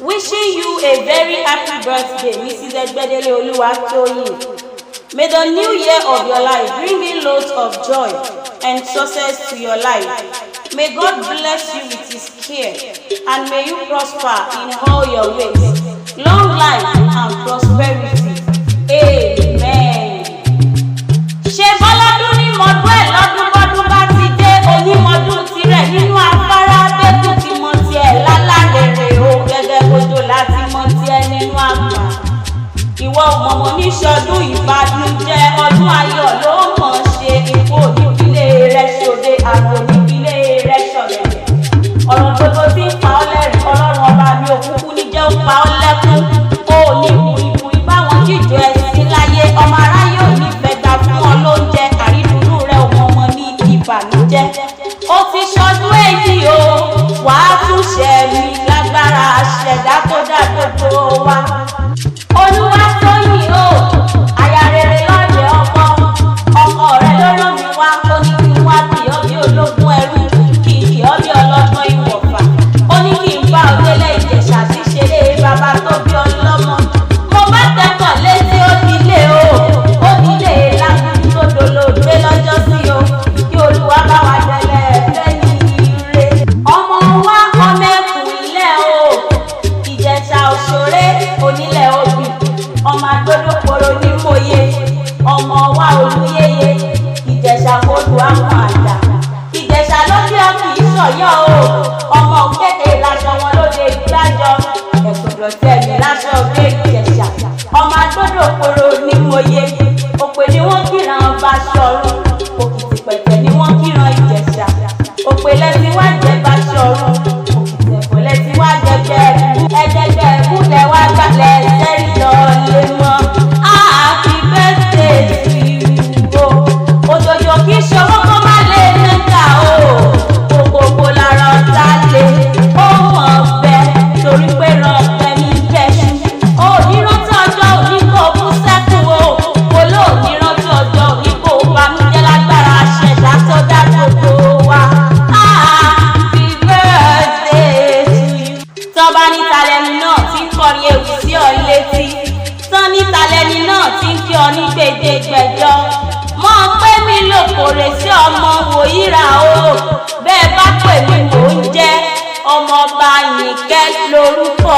Wishing you a very happy birthday, Mrs. Egbedele Oluwatoyin. May the new year of your life bring in loads of joy and success to your life. May God bless you with His care, and may you prosper in all your ways. Long life and prosperity. Amen. Ṣé bọ́lọ́dún ní mọ́dún ẹ̀ lọ́dún bọ́dún bá ti dé onímọ̀dún tirẹ̀ nínú afárá bẹ́kù tí mo tiẹ̀ lálàrèrè o gẹ́gẹ́ bójú láti mọ tiẹ̀ nínú àgbà. Ìwọ ọmọ oníṣọdún ìbànújẹ́ ọdún ayọ̀ ló mọ̀ ṣe ipò onípínlẹ̀ rẹ̀ ṣòde àwọn onípínlẹ̀ rẹ̀ ṣọ̀rẹ́. Ọ̀rọ̀ gbogbo tí ń pa ọ́ lẹ́rìn Ọlọ́run ọba mi òkùnkùn ní jẹ́ ó pa ọ́ lẹ́kún. Ó ní ìbùrìbùrì báwọn jíjọ ẹ̀sìn láyé ọmọ aráyé ò ní fẹ́ gbà fún ọ lóúnjẹ àrídùnnú rẹ̀ ọmọ ní ìbànújẹ́. Ó ti ṣọdún èyí o wàá tún ṣẹ̀mí lágbára ṣẹ̀dá tó dá gbogbo wa. Olúwatóyìn o aya rere lọ́dẹ ọkọ rẹ̀ ló rán mi wá ó ní kí n wá kì ọ́ bí ológun ẹrú kì í kì ọ́ bí ọlọ́gbọ́n ìwọ̀fà ó ní kí n bá òdélé Ìjẹ̀ṣà tí ṣeré bàbá tó bí ọlọ́mọ. Mo bá tẹkọ̀ létí ó nílé o ó nílé lágùn tó dolóògbé lọ́jọ́ sí o kí Olúwa bá wa tẹ̀lé lẹ́yìn ire. Ọmọ wa ọmọ ẹkùn ilẹ̀ o Ìjẹ̀ṣà Òṣòré onílẹ̀ obì ọmọ agbódòporo ní mòye ọmọ wa Olúyẹyẹ Ìjẹ̀ṣà odò àwọn àjà Ìjẹ̀ṣà ló bí ọkì ìṣọ̀yọ́ o ọmọ òkèké láṣọ wọn lóde ìgbàjọ ẹ̀kọ́dọ̀ tẹ̀mí láṣọ òkè Ìjẹ̀ṣà ọmọ agbódòporo ní mòye òpè ni wọ́n kíran Báṣọ̀run òkìtì pẹ̀tẹ̀ ni wọ́n kíran Ìjẹ̀ṣà òpè lẹ́sìn wá jẹ́ Báṣọ̀run òkìtì ẹ̀fọ́ lẹ́sìn wá jẹ́ ẹ̀ẹ́dẹ́gbẹ́ ẹ̀kúnlẹ̀ wá gbalẹ̀ sẹ́rí lọ lé mọ́. Happy birthday to you o. Òjòjò kì í ṣọwọ́ kó má lè mẹ́ta o. Gbogbo lára ọ̀tá lè ó mọ̀ bẹ́ẹ̀ torí pé rọ̀pẹ́ ní bẹ́ṣu. Ó ní rántí ọjọ́ òní kò mú sẹ́kù o. Olóòní rántí ọjọ́ òní kò banújẹ́ lágbára ṣẹ̀dá tó dá gbogbo wa. Happy birthday to you. Tọ́ba ní talẹ́ni náà ti ń kọrin ewì sí ọ létí. Tán ní talẹ́ni náà ti ń kí ọ ní gbèdégbẹ̀jọ. Mọ̀ pé mi lòkòrè sí ọmọ wòyíra o. Bẹ́ẹ̀ bá pè mí mò ń jẹ́ ọmọọba Àyìnkẹ́ lórúkọ